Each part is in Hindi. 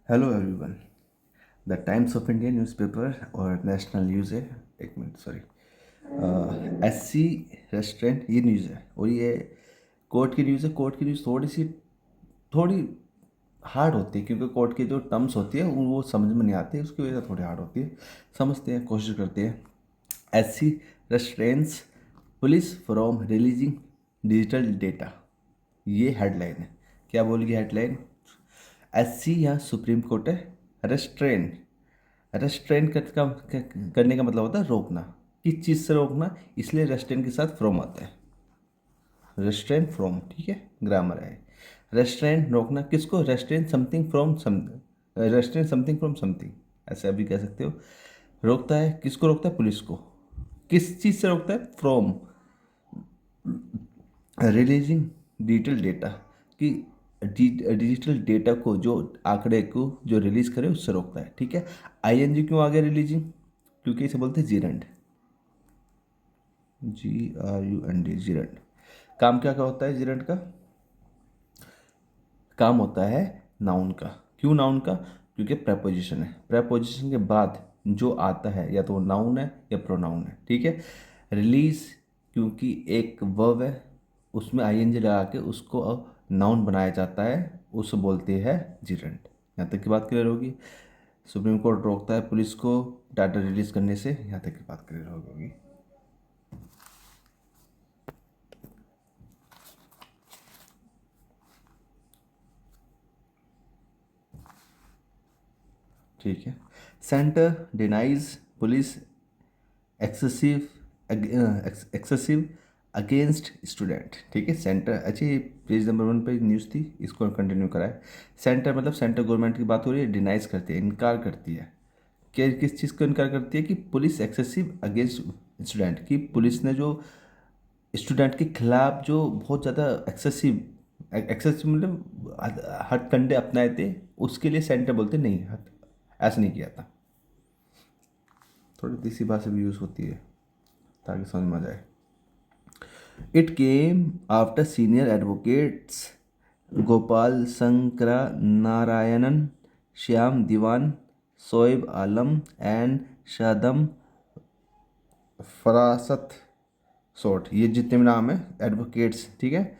Hello everyone. The times of India newspaper और नेशनल न्यूज़ है। एक मिनट, सॉरी। एससी रेस्टोरेंट ये न्यूज़ है और ये कोर्ट की न्यूज़ है। कोर्ट की न्यूज़ थोड़ी हार्ड होती है क्योंकि कोर्ट की जो टर्म्स होती है वो समझ में नहीं आती, उसकी वजह से थोड़ी हार्ड होती है। समझते हैं, कोशिश करते हैं। SC restraints police from releasing digital data, ये हेडलाइन है। क्या बोलेगी हेडलाइन? एससी यहाँ सुप्रीम कोर्ट है। रेस्ट्रेन रेस्ट्रेन करने का मतलब होता है रोकना। किस चीज़ से रोकना, इसलिए रेस्ट्रेन के साथ फ्रॉम आता है। रेस्ट्रेन फ्रॉम, ठीक है, ग्रामर है। रेस्ट्रेन रोकना किसको? Restrain something from some, restrain something from something, ऐसे अभी कह सकते हो। रोकता है किसको? रोकता है पुलिस को। किस चीज़ से रोकता है? फ्रॉम रिलीजिंग डिजिटल डेटा, कि डिजिटल डेटा को, जो आंकड़े को जो रिलीज करे उससे रोकता है, ठीक है। आईएनजी क्यों आ गया रिलीजिंग? क्योंकि इसे बोलते हैं जीरंड, GRUND, जीरंड। काम क्या क्या होता है जीरंड का? काम होता है नाउन का। क्यों नाउन का? क्योंकि प्रेपोजिशन है। प्रेपोजिशन के बाद जो आता है या तो वो नाउन है या प्रोनाउन है, ठीक है। रिलीज क्योंकि एक वर्ब है, उसमें आईएनजी लगा के उसको नाउन बनाया जाता है, उसे बोलते हैं जीरंड। यहाँ तक की बात क्लियर होगी। सुप्रीम कोर्ट रोकता है पुलिस को डाटा रिलीज करने से, यहाँ तक की बात क्लियर होगी। ठीक है। Centre denies police excessive excessive against student, ठीक है। सेंटर, अच्छा ये पेज नंबर 1 पे न्यूज़ थी, इसको कंटिन्यू कराए। सेंटर मतलब सेंटर गवर्नमेंट की बात हो रही है। डिनाइज करती है, इनकार करती है। क्या, किस चीज़ को इनकार करती है? कि पुलिस एक्सेसिव अगेंस्ट स्टूडेंट, की पुलिस ने जो स्टूडेंट के खिलाफ जो बहुत ज़्यादा एक्सेसिव एक्सेसिव मतलब हथकंडे अपनाए थे, उसके लिए सेंटर बोलते नहीं, ऐसा नहीं किया था। थोड़ी देसी भाषा भी यूज़ होती है ताकि समझ में आ जाए। It came after senior advocates Gopal Sankaranarayanan, Shyam Divan, Shoeb Alam and Shadan Farasat sought, ये जितने भी नाम है एडवोकेट्स, ठीक है।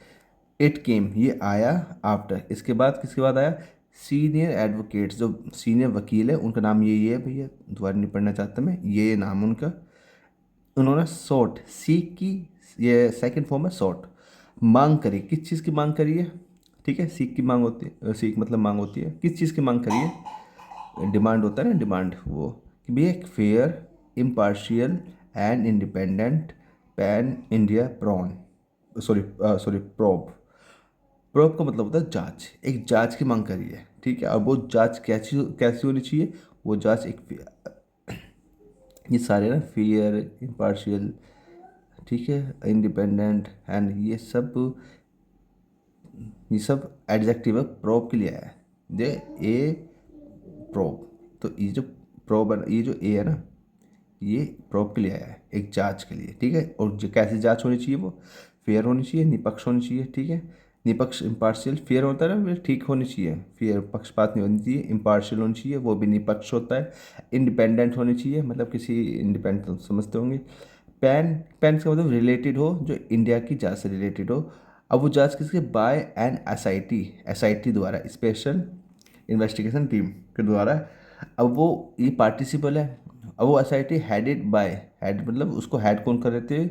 इट केम, ये आया। आफ्टर, इसके बाद किसके बाद आया? सीनियर एडवोकेट्स, जो सीनियर वकील है उनका नाम ये है भैया, दोबारा नहीं पढ़ना चाहता मैं, ये नाम उनका। उन्होंने सॉट, सीख की, ये सेकंड फॉर्म है सॉट। मांग करी, किस चीज़ की मांग करी है? ठीक है, सीख की मांग होती है, सीख मतलब मांग होती है, किस चीज़ की मांग करी है? डिमांड होता है ना, डिमांड, वो कि भैया एक fair, impartial and independent pan India prawn, sorry probe. Probe का मतलब होता है जांच। एक जांच की मांग करी है, ठीक है। और वो जांच कैसी कैसी होनी चाहिए? वो जांच एक, ये सारे ना, फेयर, इम्पार्शियल, ठीक है, इंडिपेंडेंट एंड ये सब एडजेक्टिव है, प्रोब के लिए आया है। दे ए प्रोब, तो ये जो प्रोब है, ये जो ए है ना, ये प्रोब के लिए आया है, एक जांच के लिए, ठीक है। और जो कैसी जांच होनी चाहिए? वो फेयर होनी चाहिए, निष्पक्ष होनी चाहिए, ठीक है। निष्पक्ष, इम्पार्शियल, फेयर होता है ना, वो ठीक होनी चाहिए, फेयर पक्षपात नहीं होनी चाहिए। इम्पार्शियल होनी चाहिए, वो भी निष्पक्ष होता है। इंडिपेंडेंट होनी चाहिए, मतलब किसी इंडिपेंडेंट समझते होंगे। पैन, पैन का मतलब रिलेटेड हो, जो इंडिया की जांच से रिलेटेड हो। अब वो जांच किसके? बाय एन एसआईटी द्वारा, स्पेशल इन्वेस्टिगेशन टीम के द्वारा। अब वो, ये पार्टिसिपल है। अब वो एसआईटी हेडेड बाय, हेड मतलब उसको हेड कौन कर रहे थे?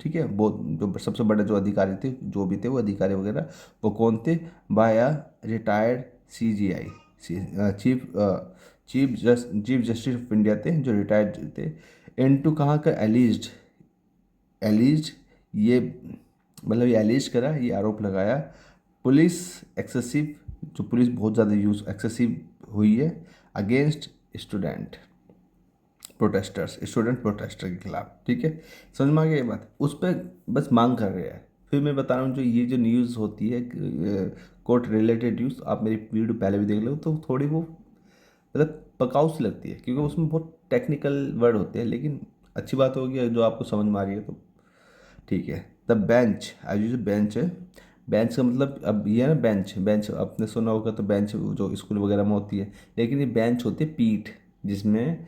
ठीक है, वो जो सबसे बड़े जो अधिकारी थे, जो भी थे वो अधिकारी वगैरह, वो कौन थे? By retired CGI, chief chief justice of India थे, जो रिटायर्ड थे। इनटू कहाँ का? एलिज्ड, एलिज्ड, ये मतलब ये एलिज करा, ये आरोप लगाया। पुलिस एक्सेसिव, जो पुलिस बहुत ज़्यादा यूज एक्सेसिव हुई है against student protesters, student protester के खिलाफ, ठीक है। समझ में आ गया ये बात? उस पर बस मांग कर रहे हैं। फिर मैं बता रहा हूँ, जो ये जो न्यूज़ होती है कोर्ट रिलेटेड न्यूज़, आप मेरी वीडियो पहले भी देख लो, तो थोड़ी वो मतलब पकाऊ सी लगती है क्योंकि उसमें बहुत टेक्निकल वर्ड होते हैं, लेकिन अच्छी बात होगी जो आपको समझ में आ रही है तो ठीक है। द बेंच, आज जो बेंच है, बेंच का मतलब अब ये है ना, बेंच बेंच आपने सुना होगा तो, बेंच जो स्कूल वगैरह में होती है, लेकिन ये बेंच होती है पीठ, जिसमें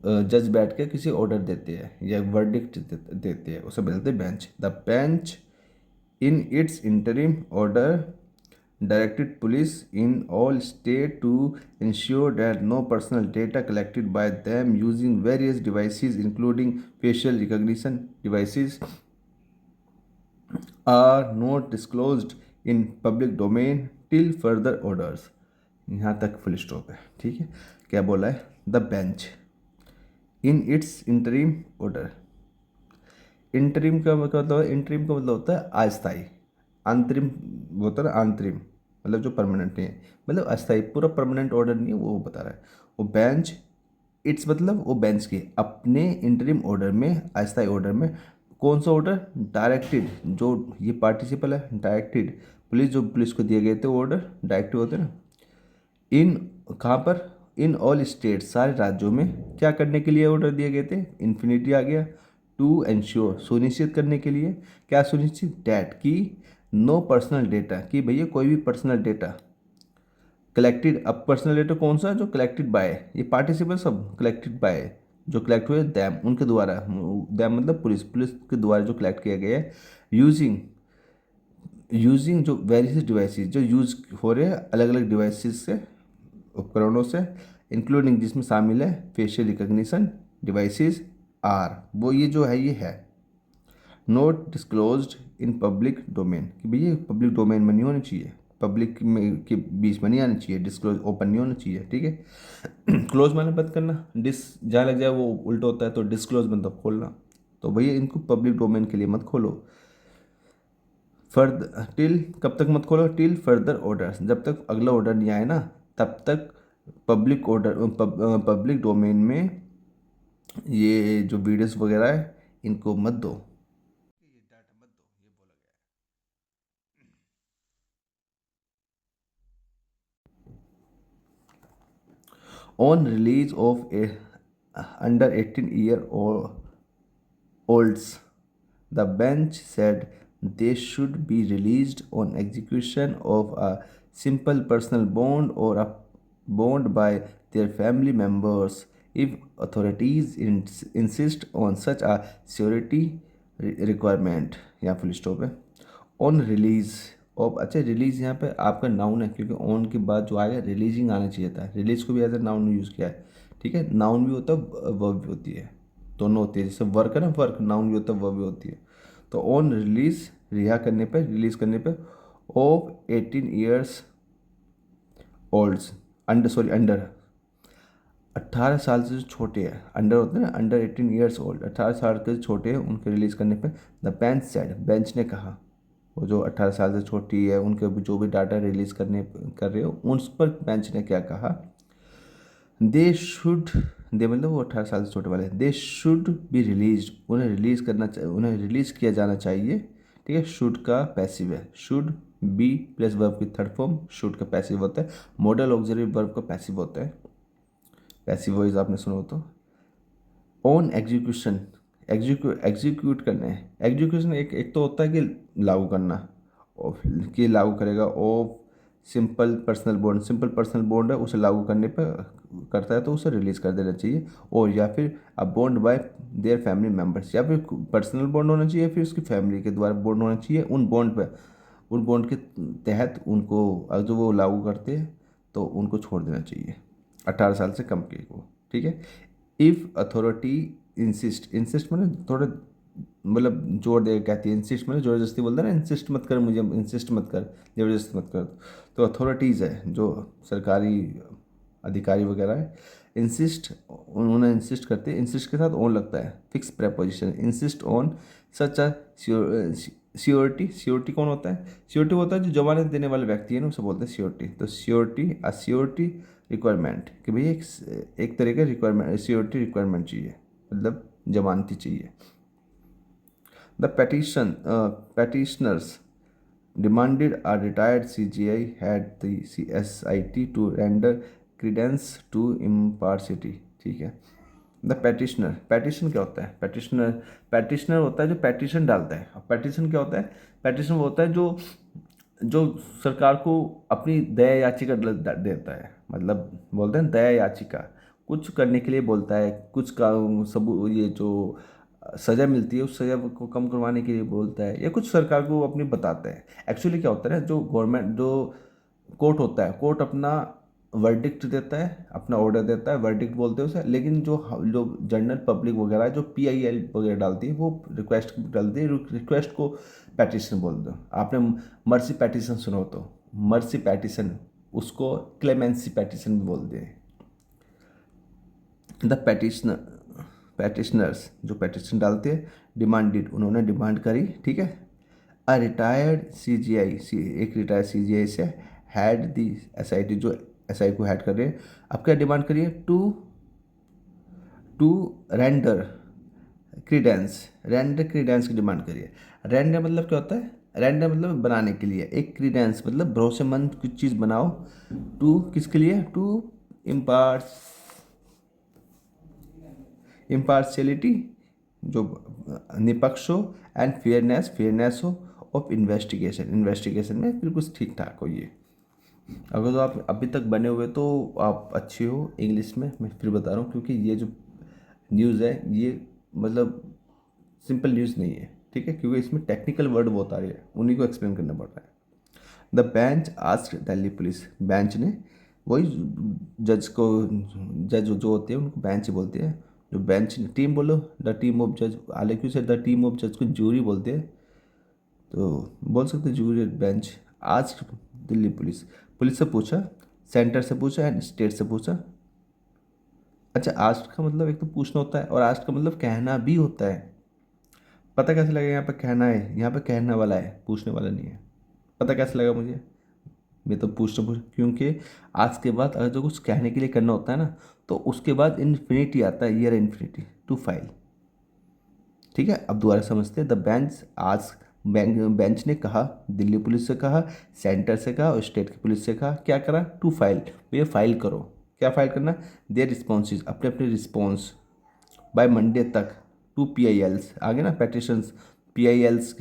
जज बैठ के किसी ऑर्डर देते हैं या वर्डिक्ट देते हैं, उसे बोलते हैं bench. The bench in its interim order directed police in all states to ensure that no personal data collected by them using various devices including facial recognition devices are not disclosed in public domain till further orders। यहाँ तक फुल स्टॉप है, ठीक है। क्या बोला है? The bench in its interim order. Interim का मतलब होता है, इंटरिम का मतलब होता है अस्थाई। अंतरिम वो होता है ना, अंतरिम मतलब जो परमानेंट नहीं है, मतलब अस्थाई, पूरा परमानेंट ऑर्डर नहीं है, वो बता रहा है। वो बेंच इट्स मतलब वो बेंच के अपने इंटरिम ऑर्डर में, अस्थाई ऑर्डर में, कौन सा ऑर्डर? डायरेक्टेड, जो ये पार्टिसिपल है, डायरेक्टेड पुलिस, जो पुलिस को दिए गए थे ऑर्डर, डायरेक्टिव होते हैं ना, इन कहाँ पर? इन ऑल स्टेट, सारे राज्यों में। क्या करने के लिए ऑर्डर दिए गए थे? इन्फिनिटी आ गया। टू एंश्योर, सुनिश्चित करने के लिए। क्या सुनिश्चित? डैट की नो पर्सनल डेटा, कि भैया कोई भी पर्सनल डेटा कलेक्टेड। अब पर्सनल डेटा कौन सा? जो कलेक्टेड बाय, ये पार्टिसिपल सब कलेक्टेड बाय, जो कलेक्ट हुए दैम, उनके द्वारा। दैम मतलब पुलिस, पुलिस के द्वारा जो कलेक्ट किया गया है, यूजिंग यूजिंग जो वेरियस डिवाइसेस जो यूज हो रहे हैं अलग अलग डिवाइसेस से, उपकरणों से, इंक्लूडिंग जिसमें शामिल है फेशियल रिकग्निशन डिवाइसेस आर, वो ये जो है ये है note disclosed in public domain, कि भैया पब्लिक डोमेन में नहीं होनी चाहिए, पब्लिक में के बीच में नहीं आनी चाहिए, डिस्क्लोज ओपन नहीं होना चाहिए, ठीक है। क्लोज माने बंद करना, डिस जहाँ लग जाए वो उल्टा होता है, तो डिस्क्लोज मतलब खोलना। तो भैया इनको पब्लिक डोमेन के लिए मत खोलो। फर्द टिल, कब तक मत खोलो? टिल फर्दर ऑर्डर, जब तक अगला ऑर्डर नहीं आए ना, तब तक पब्लिक ऑर्डर, पब्लिक डोमेन में ये जो वीडियोस वगैरह है इनको मत दो, ये डाटा मत दो, ये बोला गया है। On release of A under 18 year olds, the bench said they should be released on execution of a simple personal bond or a bond by their family members if authorities insist on such a surety requirement। यहाँ फुल स्टॉप है। ऑन रिलीज ऑफ, अच्छा रिलीज यहाँ पे आपका नाउन है, क्योंकि ऑन के बाद जो आएगा रिलीजिंग आना चाहिए था, रिलीज को भी एज ए नाउन यूज़ किया है, ठीक है। नाउन भी होता है, वर्ब भी होती है, दोनों होती है। जैसे वर्क है ना, वर्क नाउन भी होता है, वर्ब भी होती है। तो ऑन रिलीज, रिहा करने पे, रिलीज करने पे, of 18 years olds, under sorry under 18 साल से जो छोटे हैं, अंडर होते हैं ना, अंडर 18 ईयर्स ओल्ड, 18 साल के जो छोटे हैं उनके रिलीज करने पे, द बेंच सेड, बेंच ने कहा, वो जो 18 साल से छोटी है उनके भी जो भी डाटा रिलीज कर रहे हो उस पर बेंच ने क्या कहा? दे शुड, दे मतलब वो 18 साल से छोटे वाले, दे शुड बी रिलीज, उन्हें रिलीज करना चाहिए, उन्हें रिलीज किया जाना चाहिए, ठीक है। शुड का पैसिव है, शुड बी प्लस वर्ब की थर्ड फॉर्म, शुड का पैसिव होता है, मॉडल ऑक्सिलरी वर्ब का पैसिव होता है, पैसिव वॉइस आपने सुना हो तो। ऑन एग्जीक्यूशन, एग्जीक्यूट करना है, एग्जीक्यूशन एक एक तो होता है कि लागू करना, और कि लागू करेगा, of simple personal bond, simple personal bond है उसे लागू करने पर करता है तो उसे रिलीज कर देना चाहिए। और या फिर a bond by their family members, या फिर पर्सनल बॉन्ड होना चाहिए, फिर उसकी फैमिली के द्वारा बॉन्ड होना चाहिए, उन बॉन्ड पर, उन बॉन्ड के तहत उनको जो वो लागू करते हैं तो उनको छोड़ देना चाहिए, 18 साल से कम के को, ठीक है। इफ़ अथॉरिटी इंसिस्ट, इंसिस्ट मैंने थोड़ा मतलब जोर दे कहती है, इंसिस्ट मैंने ज़बरदस्ती बोलता है ना, इंसिस्ट मत कर मुझे, इंसिस्ट मत कर, ज़बरदस्ती मत कर। तो अथॉरिटीज़ है जो सरकारी अधिकारी वगैरह है, इंसिस्ट, उन्होंने इंसिस्ट करते हैं, इंसिस्ट के साथ ऑन लगता है, fix preposition, insist on such a surety, surety कौन होता है? श्योरिटी होता है जो जमानत देने वाले व्यक्ति है ना, उसे बोलते हैं श्योरिटी। तो श्योरिटी, अ श्योरिटी रिक्वायरमेंट, कि भैया एक तरह का रिक्वायरमेंट, श्योरिटी रिक्वायरमेंट चाहिए, मतलब जमानती चाहिए। The petitioners demanded a retired CGI had the CSIT to render credence to impartiality, ठीक है। द पैटिशनर, पैटिशन क्या होता है? पैटिशनर होता है जो पैटिशन डालता है। अब पैटिशन क्या होता है? पैटिशन वो होता है जो जो सरकार को अपनी दया याचिका देता है, मतलब बोलते हैं दया याचिका, कुछ करने के लिए बोलता है, कुछ का सब ये जो सज़ा मिलती है उस सज़ा को कम करवाने के लिए बोलता है, या कुछ सरकार को अपनी बताता है। एक्चुअली क्या होता है ना, जो गवर्नमेंट जो कोर्ट होता है, कोर्ट अपना वर्डिक्ट देता है, अपना ऑर्डर देता है, वर्डिक्ट बोलते हैं उसे, लेकिन जो जो जनरल पब्लिक वगैरह जो PIL वगैरह डालती है वो रिक्वेस्ट डालती है, रिक्वेस्ट को पैटिशन बोलते हो। आपने मर्सी पैटिशन सुना हो तो, मर्सी पैटिशन, उसको क्लेमेंसी पैटिशन भी बोलते हैं। द पैटिशनर, पैटिशनर्स जो पैटिशन डालते हैं, डिमांडेड, उन्होंने डिमांड करी, ठीक है। अ रिटायर्ड CGI, एक रिटायर्ड CGI से हैड दी SIT, जो SI को हेड कर रहे हैं, अब क्या डिमांड करिए? To to render credence, render credence की डिमांड करिए। रेंडर मतलब क्या होता है? रेंडर मतलब बनाने के लिए, एक क्रीडेंस मतलब भरोसेमंद कुछ चीज़ बनाओ। टू किसके लिए? टू इम्पार्स इम्पार्शियलिटी, जो निष्पक्ष हो, एंड फेयरनेस, फेयरनेस हो, ऑफ इन्वेस्टिगेशन, इन्वेस्टिगेशन में बिल्कुल ठीक ठाक हो ये। अगर तो आप अभी तक बने हुए तो आप अच्छे हो इंग्लिश में, मैं फिर बता रहा हूँ, क्योंकि ये जो न्यूज़ है ये मतलब सिंपल न्यूज़ नहीं है, ठीक है, क्योंकि इसमें टेक्निकल वर्ड बहुत आ रहे हैं, उन्हीं को एक्सप्लेन करना पड़ रहा है। The bench asked Delhi police, bench ने, वही जज को, जज जो होते हैं उनको बेंच ही बोलते हैं। जो बेंच, टीम बोलो, द टीम ऑफ जज, हालांकि उसे द टीम ऑफ जज को जूरी बोलते हैं, तो बोल सकते जूरी बेंच। आज दिल्ली पुलिस, पुलिस से पूछा, सेंटर से पूछा एंड स्टेट से पूछा। अच्छा, आस्ट का मतलब एक तो पूछना होता है, और आस्ट का मतलब कहना भी होता है। पता कैसे लगेगा यहाँ पे कहना है, यहाँ पे कहने वाला है, पूछने वाला नहीं है। पता कैसे लगा मुझे? मैं तो पूछ, क्योंकि आज के बाद अगर जो कुछ कहने के लिए करना होता है ना, तो उसके बाद इन्फिनिटी आता है, ईयर इन्फिनिटी, टू फाइल, ठीक है। अब दोबारा समझते हैं। द बेंच आज, बेंच ने कहा, दिल्ली पुलिस से कहा, सेंटर से कहा और स्टेट की पुलिस से कहा, क्या करा? टू फाइल, भैया फाइल करो। क्या फाइल करना? देयर रिस्पॉन्सेज, अपने अपने रिस्पॉन्स, बाय मंडे तक, टू PILs, आगे ना पेटिशंस, PILs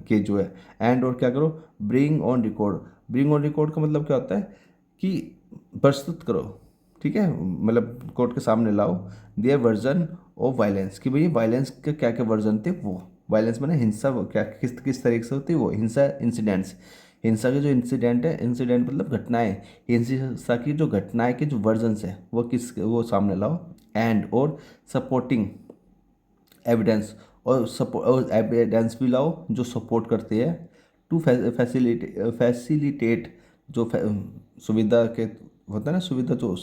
के जो है, एंड और क्या करो? Bring on record, bring on record का मतलब क्या होता है कि प्रस्तुत करो, ठीक है, मतलब कोर्ट के सामने लाओ, देयर वर्जन ऑफ वायलेंस, कि भाई वायलेंस के क्या क्या वर्जन थे वो, वायलेंस मैंने हिंसा, वो क्या किस किस तरीके से होती है वो हिंसा, इंसिडेंट्स, हिंसा के जो इंसिडेंट है, इंसिडेंट मतलब घटनाएं, हिंसा की जो घटनाएं के जो वर्जन्स है वो किस, वो सामने लाओ, एंड और सपोर्टिंग एविडेंस, और एविडेंस भी लाओ जो सपोर्ट करती है, टू फैसिलिटेट, जो सुविधा के होता है ना, सुविधा जो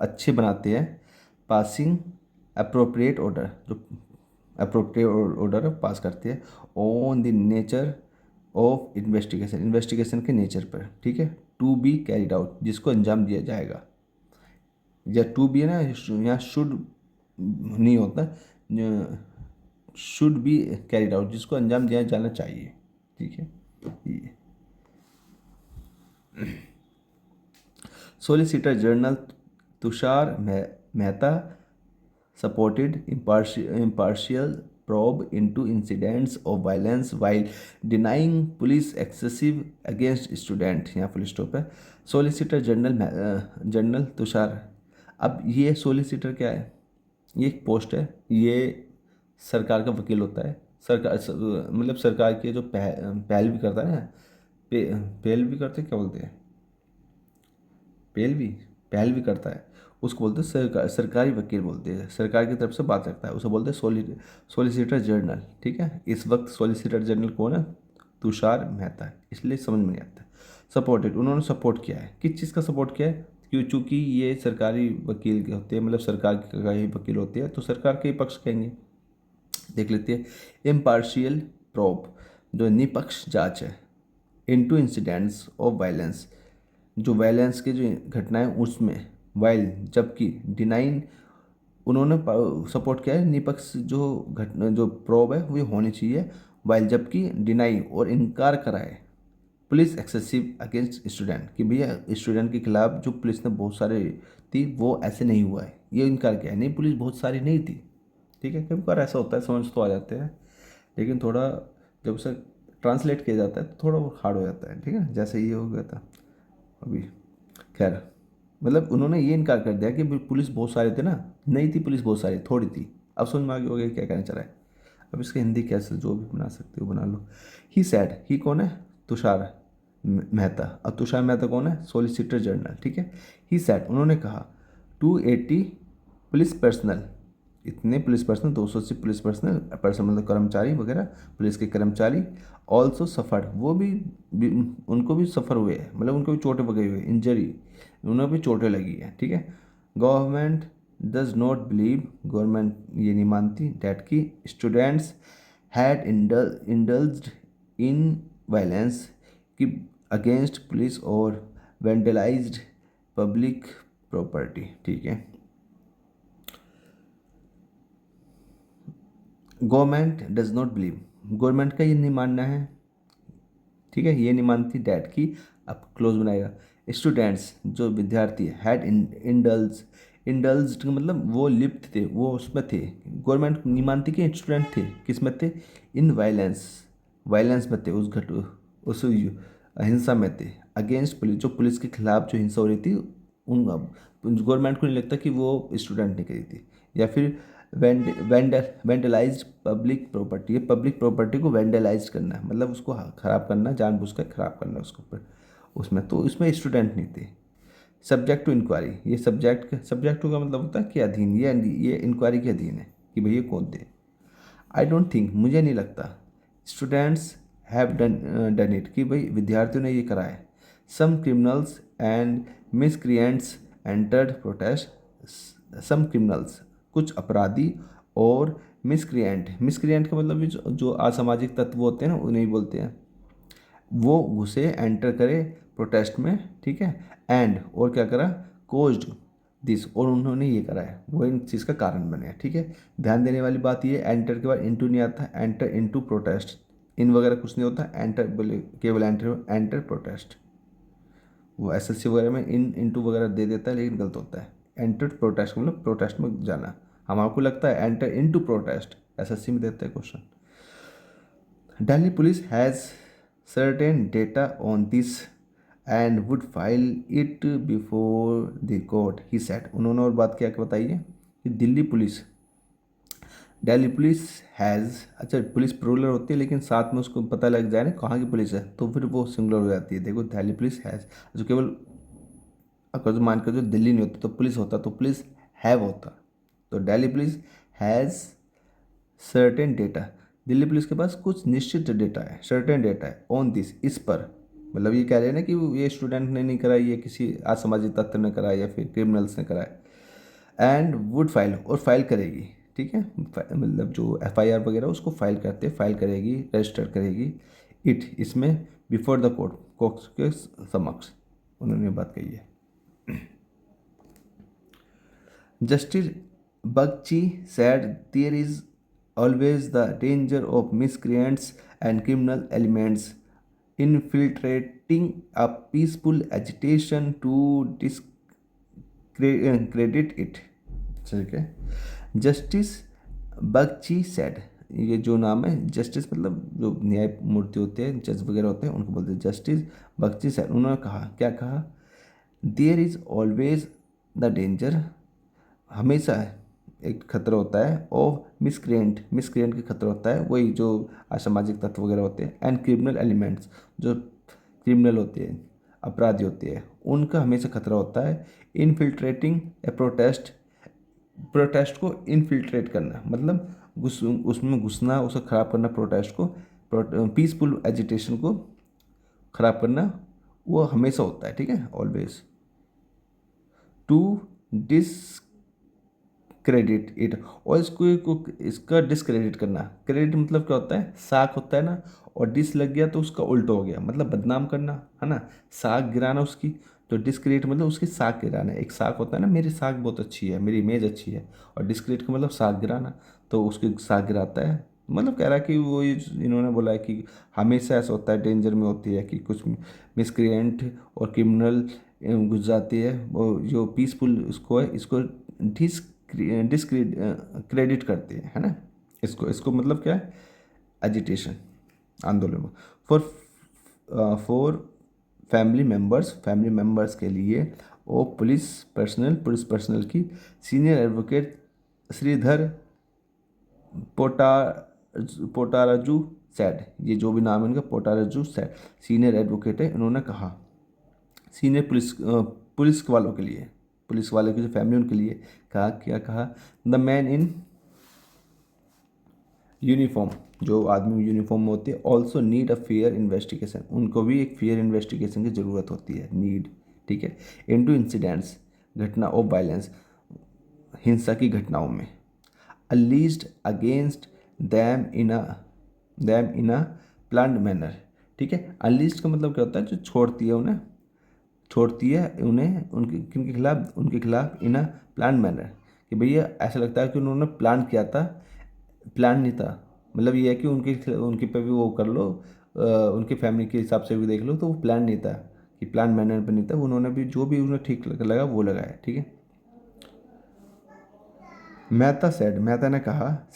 अच्छे बनाते हैं, पासिंग अप्रोप्रिएट ऑर्डर, जो अप्रोप्रिएट ऑर्डर पास करती है, on the nature of investigation, investigation के नेचर पर, ठीक है। टू बी कैरिड आउट, जिसको अंजाम दिया जाएगा, या टू बी है ना, यहाँ शुड नहीं होता, शुड बी कैरिड आउट, जिसको अंजाम दिया जाना चाहिए, ठीक है। Solicitor general Tushar Mehta supported impartial probe into incidents of violence while denying police excessive against student, यहाँ फुल स्टॉप है। सोलिसिटर जनरल तुषार, अब ये सोलिसिटर क्या है? ये एक पोस्ट है, ये सरकार का वकील होता है, सरकार मतलब सरकार के जो पहल भी करता है ना, पहल भी करते हैं, क्या बोलते हैं, पहल भी, पहल भी करता है, उसको बोलते हैं सरकारी वकील बोलते हैं, सरकार की तरफ से बात रखता है, उसे बोलते हैं सोलिसिटर जनरल, ठीक है। इस वक्त सोलिसिटर जनरल कौन है? तुषार मेहता है, इसलिए समझ में नहीं आता। सपोर्टेड, उन्होंने सपोर्ट किया है, किस चीज़ का सपोर्ट किया है? क्यों? चूँकि ये सरकारी वकील होते हैं, मतलब सरकार का ही वकील होते हैं, तो सरकार के ही पक्ष कहेंगे। देख लेते हैं, इम्पार्शियल प्रोब, जो निष्पक्ष जांच है, इनटू इंसिडेंट्स ऑफ वायलेंस, जो वायलेंस के जो घटनाएं उसमें, वाइल जबकि, डिनाइन, उन्होंने सपोर्ट किया है, निष्पक्ष जो घटना जो प्रोब है वो होनी चाहिए, वाइल जबकि, डिनाई और इनकार करा है, पुलिस एक्सेसिव अगेंस्ट स्टूडेंट, कि भैया स्टूडेंट के खिलाफ जो पुलिस ने बहुत सारे थी वो ऐसे नहीं हुआ है, ये इनकार किया है। नहीं, पुलिस बहुत सारी नहीं थी, ठीक है, कभी बार ऐसा होता है, समझ तो आ जाते हैं, लेकिन थोड़ा जब उसे ट्रांसलेट किया जाता है तो थोड़ा वो हार्ड हो जाता है, ठीक है, जैसे ये हो गया था अभी। खैर, मतलब उन्होंने ये इनकार कर दिया कि भाई पुलिस बहुत सारे थे ना, नहीं थी पुलिस बहुत सारी, थोड़ी थी। अब समझ में आ गया होगा क्या कहना चाह रहा है। अब इसका हिंदी कैसे जो भी बना सकते हो बना लो। ही सैड, ही कौन है, तुषार मेहता। अब तुषार मेहता कौन है, सॉलिसिटर जनरल, ठीक है। ही सैड, उन्होंने कहा 280 पुलिस पर्सनल, इतने police personal, 280 police personal, personal मतलब कर्मचारी वगैरह, पुलिस के कर्मचारी, ऑल्सो सफर्ड, वो भी उनको भी सफ़र हुए हैं, मतलब उनको भी चोटें वगैरह हुई, इंजरी, उन्हें भी चोटें लगी हैं, ठीक है। Government does not believe, government ये नहीं मानती, डैट की students had indulged in violence, कि अगेंस्ट पुलिस और वेंडलाइज्ड पब्लिक प्रॉपर्टी, ठीक है। Government does not believe, government का ये नहीं मानना है, ठीक है, ये नहीं मानती डैट की, अब क्लोज बनाएगा, स्टूडेंट्स जो विद्यार्थी हैड इंडल्ज, इंडल्ज का मतलब वो लिप्त थे, वो उसमें थे, गवर्नमेंट नहीं मानती कि स्टूडेंट थे किस में थे, इन वायलेंस, वायलेंस में थे, उस हिंसा में थे, अगेंस्ट पुलिस, जो पुलिस के खिलाफ जो हिंसा हो रही थी, उन गवर्नमेंट को नहीं लगता कि वो स्टूडेंट ने करी थी। या फिर वेंडलाइज्ड पब्लिक प्रॉपर्टी, ये पब्लिक प्रॉपर्टी को वेंडलाइज करना है, मतलब उसको ख़राब करना, जानबूझकर ख़राब करना उसके ऊपर, उसमें तो इसमें स्टूडेंट नहीं थे। सब्जेक्ट टू इंक्वायरी, ये सब्जेक्ट टू का मतलब होता है कि अधीन, ये इंक्वायरी के अधीन है कि भैया कौन थे। आई डोंट थिंक, मुझे नहीं लगता, स्टूडेंट्स हैव डन इट, कि भाई विद्यार्थियों ने ये करा है। Some criminals and miscreants entered protest, some criminals, कुछ अपराधी, और मिसक्रिएंट, मिसक्रिएंट का मतलब भी जो असामाजिक तत्व होते हैं ना, उन्हें ही बोलते हैं, वो घुसे, एंटर करे प्रोटेस्ट में, ठीक है, एंड और क्या करा, कोज्ड दिस, और उन्होंने ये करा है, वो इन चीज़ का कारण बने हैं, ठीक है। ध्यान देने वाली बात ये, एंटर के बाद इनटू नहीं आता, एंटर इनटू प्रोटेस्ट, इन वगैरह कुछ नहीं होता, एंटर बोले केवल एंटर, एंटर प्रोटेस्ट, वो एसएससी वगैरह में इन इनटू वगैरह दे देता है, लेकिन गलत होता है। एंटर प्रोटेस्ट मतलब प्रोटेस्ट में जाना, हम आपको लगता है एंटर इनटू प्रोटेस्ट, एसएससी में देता है question. Delhi police has certain data on this and would file it before the court, he said. उन्होंने और बात क्या क्या बताई है कि दिल्ली पुलिस हैज़, अच्छा पुलिस प्लूरल होती है लेकिन साथ में उसको पता लग जाए ना कहाँ की पुलिस है तो फिर वो सिंगुलर हो जाती है। देखो दिल्ली पुलिस हैज़, जो केवल अगर जो मान कर जो दिल्ली नहीं होती तो पुलिस होता, तो पुलिस हैव होता, तो Delhi police has certain data, Delhi police के पास कुछ निश्चित डेटा है, सर्टेन डेटा है, ऑन दिस, इस पर, मतलब ये कह रहे हैं ना कि ये स्टूडेंट ने नहीं कराई, ये किसी असामाजिक तत्व ने कराया या फिर क्रिमिनल्स ने कराया, एंड वुड फाइल, और फाइल करेगी, ठीक है, मतलब जो एफआईआर वगैरह उसको फाइल करते, फाइल करेगी, रजिस्टर करेगी, इट, इसमें, बिफोर द कोर्ट, कोर्ट के समक्ष, उन्होंने बात कही है। Justice Bagchi said there is always the danger of miscreants and criminal elements infiltrating a peaceful agitation to discredit it. ठीक है, जस्टिस बगची सेड, ये जो नाम है जस्टिस मतलब जो न्याय मूर्ति होते हैं, जज वगैरह होते हैं, उनको बोलते हैं जस्टिस बगची सेड। उन्होंने कहा, क्या कहा, there is always the danger, हमेशा एक खतरा होता है, ऑफ मिसक्रिएंट, मिसक्रिएंट का खतरा होता है, वही जो असामाजिक तत्व वगैरह होते हैं, एंड क्रिमिनल एलिमेंट्स, जो क्रिमिनल होते हैं, अपराधी होते हैं, उनका हमेशा खतरा होता है। इनफिल्ट्रेटिंग ए प्रोटेस्ट, प्रोटेस्ट को इनफिल्ट्रेट करना मतलब उसमें घुसना, उसे ख़राब करना, प्रोटेस्ट को, पीसफुल एजिटेशन को ख़राब करना, वो हमेशा होता है, ठीक है, always. To discredit it, और इसका डिसक्रेडिट करना, क्रेडिट मतलब क्या होता है, साख होता है ना, और डिस लग गया तो उसका उल्टा हो गया, मतलब बदनाम करना है ना, साख गिराना उसकी, तो डिसक्रेडिट मतलब उसकी साख गिराना, एक साख होता है ना, मेरी साख बहुत अच्छी है, मेरी इमेज अच्छी है, और डिसक्रेडिट का मतलब साख गिराना, तो उसकी साख गिराता है, मतलब कह रहा है कि वो इन्होंने बोला है कि हमेशा ऐसा होता है, डेंजर में होती है कि कुछ मिसक्रिएंट और क्रिमिनल घुस जाती है, वो जो पीसफुल उसको है इसको डिस्क्रेडिट करते हैं, है ना। इसको इसको मतलब क्या है, एजिटेशन, आंदोलन। फॉर फॉर फैमिली मेंबर्स के लिए और पुलिस पर्सनल की सीनियर एडवोकेट श्रीधर पोटा पोटाराजू सैड, ये जो भी नाम है इनका, पोटाराजू सैड सीनियर एडवोकेट है, इन्होंने कहा सीनियर पुलिस वालों के लिए, पुलिस वाले की जो फैमिली उनके लिए कहा, क्या कहा, द मैन इन यूनिफॉर्म, जो आदमी यूनिफॉर्म में होते हैं, also need a fair investigation, उनको भी एक फेयर इन्वेस्टिगेशन की ज़रूरत होती है, नीड, ठीक है, इनटू इंसिडेंट्स, घटना ऑफ वायलेंस, हिंसा की घटनाओं में, alleged against them in a planned manner, ठीक है। अनलीस्ट का मतलब क्या होता है, जो छोड़ती है उन्हें उनके किनके खिलाफ, उनके खिलाफ इन अ प्लान मैनर, कि भैया ऐसा लगता है कि उन्होंने प्लान किया था, प्लान नहीं था, मतलब ये है कि उनके पे भी वो कर लो, उनके फैमिली के हिसाब से भी देख लो, तो वो प्लान नहीं था, कि प्लान मैनर पे नहीं था, उन्होंने भी जो भी उन्हें ठीक लगा वो लगाया, ठीक है। मेहता ने कहा,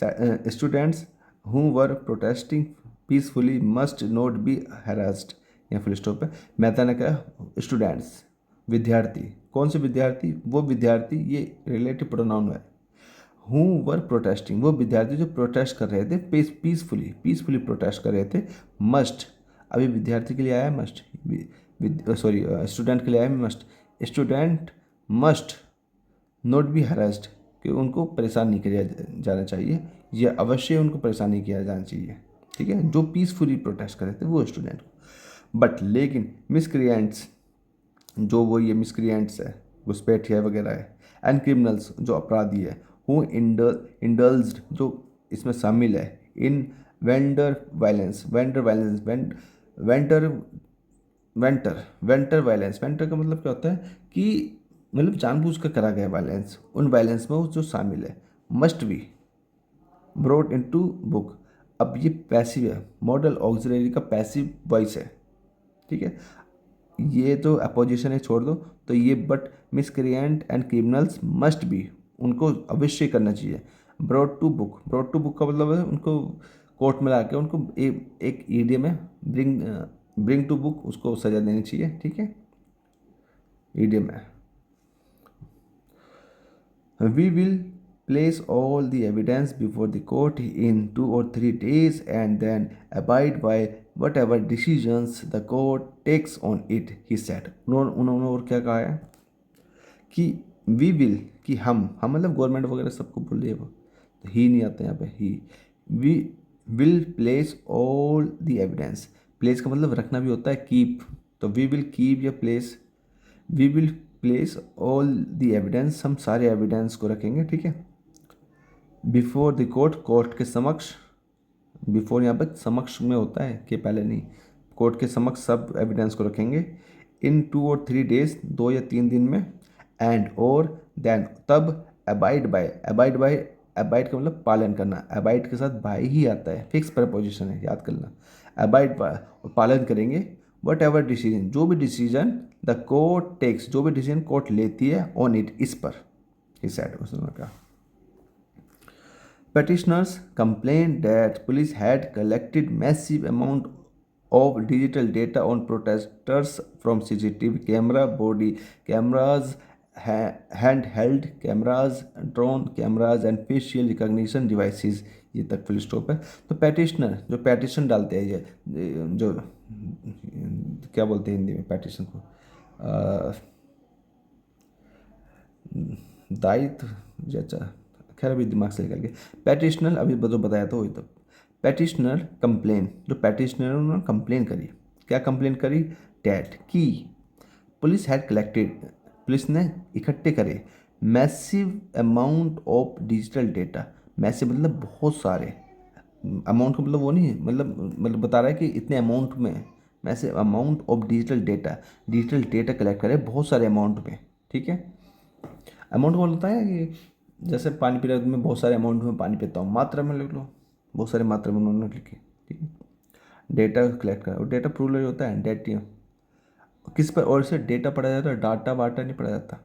students who were protesting peacefully must not be harassed, या फुल स्टॉप है। मेहता ने कहा स्टूडेंट्स, विद्यार्थी, कौन से विद्यार्थी, वो विद्यार्थी, ये रिलेटिव प्रोनाउन है, हु वर प्रोटेस्टिंग, वो विद्यार्थी जो प्रोटेस्ट कर रहे थे, पीसफुली प्रोटेस्ट कर रहे थे, मस्ट, अभी विद्यार्थी के लिए आया मस्ट, सॉरी स्टूडेंट के लिए आया must, student must not be harassed, कि उनको परेशान नहीं किया जाना चाहिए, या अवश्य उनको परेशान नहीं किया जाना चाहिए, ठीक है, जो पीसफुली प्रोटेस्ट कर रहे थे वो स्टूडेंट को। बट लेकिन मिसक्रिएंट्स, जो वो ये मिसक्रिएंट्स है, घुसपैठिया वगैरह है, एंड क्रिमिनल्स, जो अपराधी है, हु इंडल्ज्ड, जो इसमें शामिल है, in vendor violence vendor vendor violence, vendor का मतलब क्या होता है कि मतलब जानबूझ कर करा गया वायलेंस, उन वायलेंस में वो जो शामिल है, must be brought into book. अब ये पैसिव है, मॉडल ऑक्सिलरी का पैसिव वॉइस है, ठीक है, ये तो अपोजिशन है छोड़ दो, तो ये but miscreant and criminals must be, उनको अवश्य करना चाहिए, ब्रॉड टू बुक का मतलब है उनको कोर्ट में ला के उनको एक ईडियम में ब्रिंग टू बुक, उसको सजा देनी चाहिए, ठीक है, ईडियम है। We will place all the evidence before the court in 2 or 3 days and then abide by whatever decisions the court takes on it, he said. उन्होंने और क्या कहा है कि वी विल, कि हम मतलब गवर्नमेंट वगैरह सबको बोल रही है, वो ही नहीं आता यहाँ पे, ही, we will place all the evidence, place का मतलब रखना भी होता है, कीप, तो वी विल कीप या place, we will place all the evidence, हम सारे एविडेंस को रखेंगे, ठीक है, बिफोर द कोर्ट, कोर्ट के समक्ष, बिफोर यहाँ पर समक्ष में होता है कि पहले नहीं, कोर्ट के समक्ष सब एविडेंस को रखेंगे, इन 2 or 3 days, 2 या 3 दिन में, एंड और देन तब, अबाइड का मतलब पालन करना, अबाइड के साथ बाई ही आता है, फिक्स प्रपोजिशन है, याद करना, अबाइड पालन करेंगे, वट एवर डिसीजन, जो भी डिसीजन द कोर्ट टेक्स, जो भी डिसीजन कोर्ट लेती है, ऑन इट, इस पर, ही सेड, उसने कहा। Petitioners complained that police had collected massive amount of digital data on protesters from CCTV camera, body cameras, handheld cameras, drone cameras and facial recognition devices, ये तक फुल स्टॉप है। तो पेटिशनर, जो पेटिशन डालते हैं, ये जो क्या बोलते हैं हिंदी में पेटिशन को, दायित्व, जैसा, खैर अभी दिमाग से निकल गया। पेटिशनर अभी जो बताया था वही, तो पेटिशनर कंप्लेन, जो पेटिशनर उन्होंने कंप्लेन करी, क्या कंप्लेन करी, डैट की पुलिस हैड कलेक्टेड, पुलिस ने इकट्ठे करे, massive amount of digital data, massive मतलब बहुत सारे, अमाउंट का मतलब वो नहीं है, मतलब बता रहा है कि इतने अमाउंट में, massive amount of digital data collect करे बहुत सारे अमाउंट में, ठीक है। अमाउंट का मतलब होता है कि जैसे पानी पी रहे हो, मैं बहुत सारे अमाउंट में पानी पीता हूँ, मात्रा में लिख लो, बहुत सारी मात्रा में उन्होंने लिखी, ठीक है। डेटा कलेक्ट करा, और डेटा प्रूलर होता है डेटा किस पर, और इसे डेटा पढ़ा जाता है, डाटा वाटा नहीं पढ़ा जाता।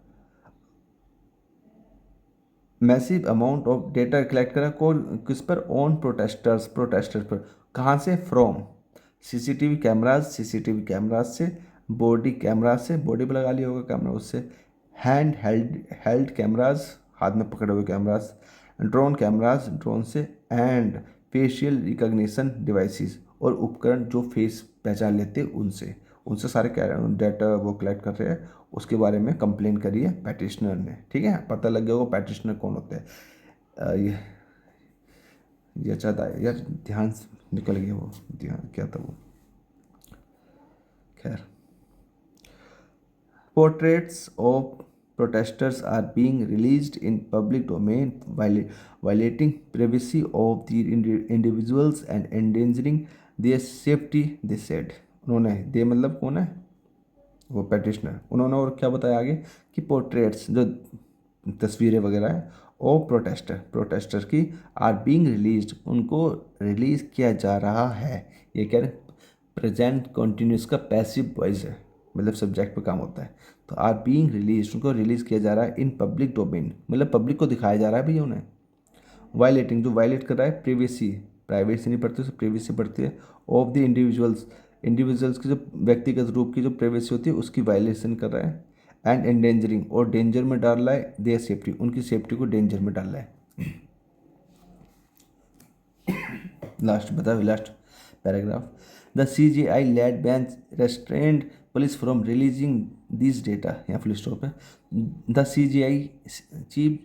Massive amount of data collect करा कौन किस पर, ऑन प्रोटेस्टर्स पर। कहाँ से, फ्रॉम सीसीटीवी कैमराज से, बॉडी कैमराज से, बॉडी पर लगा लिया होगा कैमरा, उससे हेल्ड कैमराज, हाथ में पकड़े हुए कैमराज, ड्रोन कैमराज, ड्रोन से, एंड फेशियल रिकॉग्निशन डिवाइसेस, और उपकरण जो फेस पहचान लेते हैं उनसे, उनसे सारे डाटा वो कलेक्ट कर रहे हैं। उसके बारे में कंप्लेन करी है पैटिशनर ने, ठीक है। पता लग गया होगा पैटिशनर कौन होते हैं। ये चाहता है यार, ध्यान से निकल गया वो, ध्यान क्या था वो, खैर। Portraits of protesters are being released in public domain, violating privacy of the individuals and endangering their safety, they said. उन्होंने, दे मतलब कौन है, वो पेटिशनर। उन्होंने और क्या बताया आगे कि पोर्ट्रेट्स जो तस्वीरें वगैरह है, और प्रोटेस्टर की, आर बीइंग रिलीज्ड, उनको रिलीज किया जा रहा है। ये कह रहे प्रेजेंट कॉन्टिन्यूस का पैसिव वॉइस है, मतलब सब्जेक्ट पे काम होता है। तो आर बीइंग रिलीज, उनको रिलीज किया जा रहा है इन पब्लिक डोमेन, मतलब पब्लिक को दिखाया जा रहा है भैया उन्हें। वायलेटिंग, जो वायलेट कर रहा है प्राइवेसी नहीं पड़ती, उसे प्रिवेसी पड़ती है। ऑफ द इंडिविजुअल्स की, जो व्यक्तिगत रूप की जो प्राइवेसी होती है उसकी वायलेशन कर रहा है। एंड एंडेंजरिंग, और डेंजर में डाल रहा है देयर सेफ्टी, उनकी सेफ्टी को डेंजर में डाल रहा है। Last paragraph, the CGI led bench restrained police from releasing this data, यहाँ फुल स्टॉप है। The CGI chief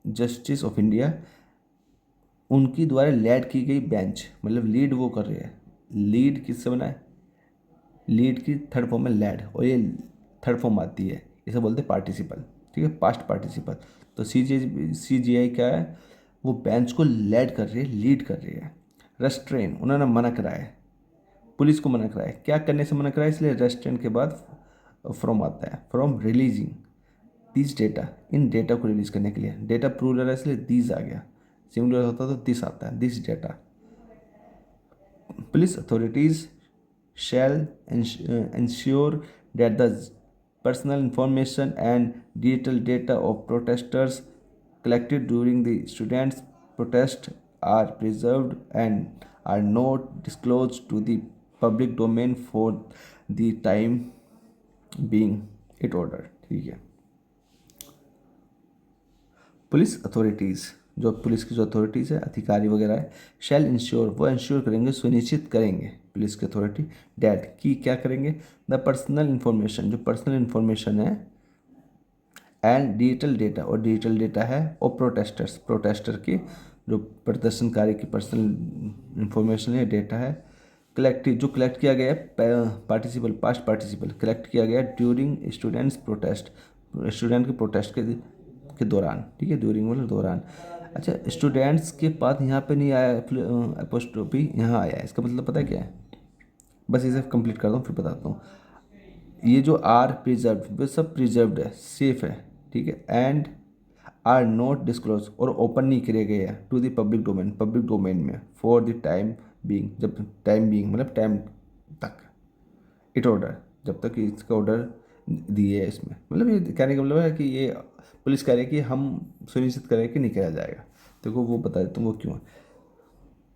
justice of India, उनकी द्वारा लेड की गई बेंच, मतलब लीड वो कर रहे हैं, लीड किससे बना है, लीड की थर्ड फॉर्म में लेड, और ये थर्ड फॉर्म आती है, इसे बोलते हैं पार्टिसिपल, ठीक है, पास्ट पार्टिसिपल। तो CGI क्या है, वो बेंच को लेड कर रही है, लीड कर रही है। रेस्ट्रेन, उन्होंने मना कराया है, पुलिस को मना कराया है, क्या करने से मना कराया, इसलिए रेस्ट्रेन के बाद फ्रॉम आता है, from releasing this data, in data को रिलीज करने के लिए। डेटा प्लूरल है इसलिए दिस आ गया, सिंगुलर होता तो दिस आता है, this data. Police authorities shall ensure that the personal information and digital data of protesters collected during the students' protest are preserved and are not disclosed to the public domain for the time being, it ordered, ठीक है। पुलिस अथॉरिटीज़, जो पुलिस की जो अथॉरिटीज़ है, अधिकारी वगैरह है, शैल इंश्योर, वो इंश्योर करेंगे, सुनिश्चित करेंगे, पुलिस की अथॉरिटी, डैट की क्या करेंगे, द पर्सनल इन्फॉर्मेशन, जो पर्सनल इन्फॉर्मेशन है, एंड डिजिटल डेटा, और डिजिटल डेटा है, और प्रोटेस्टर की, जो प्रदर्शनकारी की पर्सनल इंफॉर्मेशन है, डेटा है, जो कलेक्ट किया गया है, पास्ट पार्टिसिपल, कलेक्ट किया गया ड्यूरिंग स्टूडेंट्स प्रोटेस्ट, स्टूडेंट के प्रोटेस्ट के दौरान, ठीक है, ड्यूरिंग मतलब दौरान। अच्छा, स्टूडेंट्स के पास यहाँ पे नहीं आया एपोस्ट्रोफी, यहाँ आया है, इसका मतलब पता है क्या है, बस इसे कंप्लीट कर दूँ फिर बताता हूँ। ये जो आर प्रिजर्व, वो सब प्रिजर्व्ड है, सेफ है, ठीक है, एंड आर नॉट डिस्क्लोज, और ओपन नहीं किए गए हैं टू द पब्लिक डोमेन में, फॉर द टाइम बीइंग, जब टाइम बीइंग मतलब टाइम तक, इट ऑर्डर, जब तक इसका ऑर्डर दिए है इसमें, मतलब ये कहने का मतलब है कि ये पुलिस कह रही है कि हम सुनिश्चित करें कि नहीं किया जाएगा। देखो वो बता देता हूँ वो क्यों है,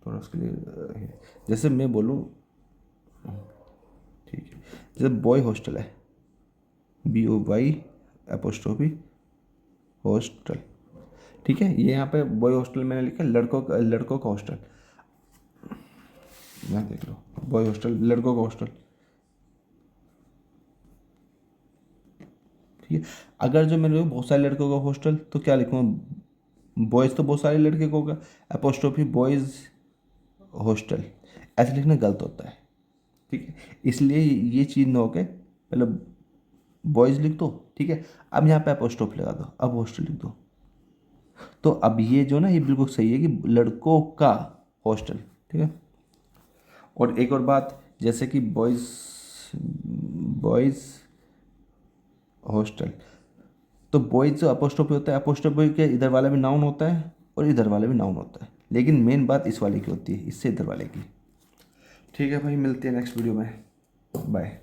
थोड़ा उसके लिए, जैसे मैं बोलूँ, ठीक है, जैसे बॉय हॉस्टल है, BOY एपोस्ट्रोफी हॉस्टल, ठीक है, ये यहाँ पे बॉय हॉस्टल मैंने लिखा, लड़कों का हॉस्टल, यहाँ देख लो, बॉय हॉस्टल, लड़कों का हॉस्टल, ठीक है। अगर जो मैंने बहुत सारे लड़कों का हॉस्टल, तो क्या लिखूँगा, बॉयज़ तो बहुत सारे लड़के को होगा, एपोस्ट्रोफी बॉयज़ हॉस्टल, ऐसे लिखना गलत होता है, ठीक है, इसलिए ये चीज़ ना हो के मतलब बॉयज़ लिख दो, ठीक है। अब यहाँ पे एपोस्ट्रोफी लगा दो, अब हॉस्टल लिख दो, तो अब ये जो ना, ये बिल्कुल सही है कि लड़कों का हॉस्टल, ठीक है। और एक और बात, जैसे कि बॉयज़ हॉस्टल, तो बॉयज़ जो अपोस्ट्रोफी होता है, अपोस्ट्रोफी के इधर वाला भी नाउन होता है और इधर वाला भी नाउन होता है, लेकिन मेन बात इस वाले की होती है, इससे इधर वाले की। ठीक है भाई, मिलते हैं नेक्स्ट वीडियो में। बाय।